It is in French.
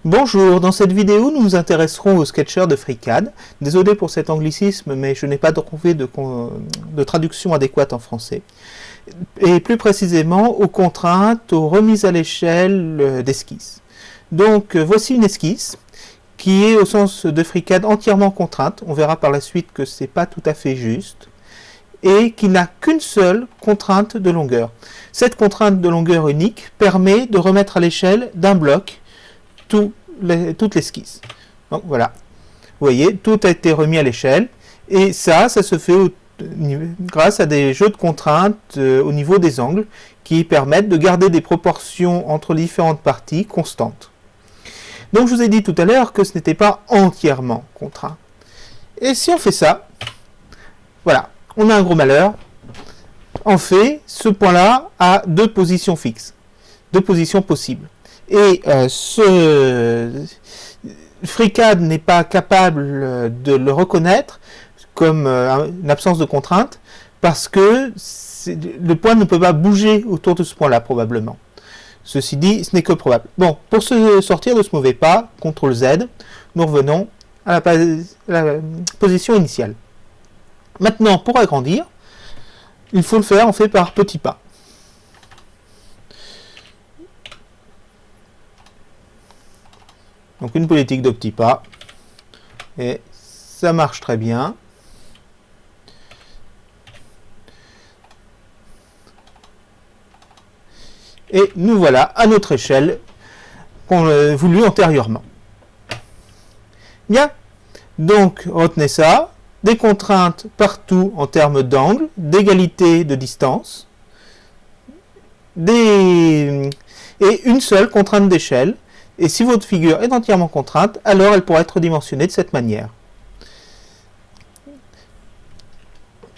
Bonjour, dans cette vidéo nous nous intéresserons au sketcher de FreeCAD. Désolé pour cet anglicisme, mais je n'ai pas trouvé de traduction adéquate en français. Et plus précisément aux contraintes, aux remises à l'échelle d'esquisse. Donc voici une esquisse qui est au sens de FreeCAD entièrement contrainte. On verra par la suite que ce n'est pas tout à fait juste. Et qui n'a qu'une seule contrainte de longueur. Cette contrainte de longueur unique permet de remettre à l'échelle d'un bloc toute l'esquisse. Donc voilà, vous voyez, tout a été remis à l'échelle, et ça se fait grâce à des jeux de contraintes au niveau des angles, qui permettent de garder des proportions entre les différentes parties constantes. Donc je vous ai dit tout à l'heure que ce n'était pas entièrement contraint. Et si on fait ça, voilà, on a un gros malheur. En fait, ce point-là a deux positions fixes, deux positions possibles. Et FreeCAD n'est pas capable de le reconnaître comme une absence de contrainte parce que le point ne peut pas bouger autour de ce point-là probablement. Ceci dit, ce n'est que probable. Bon, pour se sortir de ce mauvais pas, CTRL Z, nous revenons à la position initiale. Maintenant, pour agrandir, il faut le faire en fait par petits pas. Donc une politique de petits pas, et ça marche très bien. Et nous voilà à notre échelle qu'on a voulu antérieurement. Bien, donc retenez ça, des contraintes partout en termes d'angle, d'égalité de distance, et une seule contrainte d'échelle. Et si votre figure est entièrement contrainte, alors elle pourra être dimensionnée de cette manière.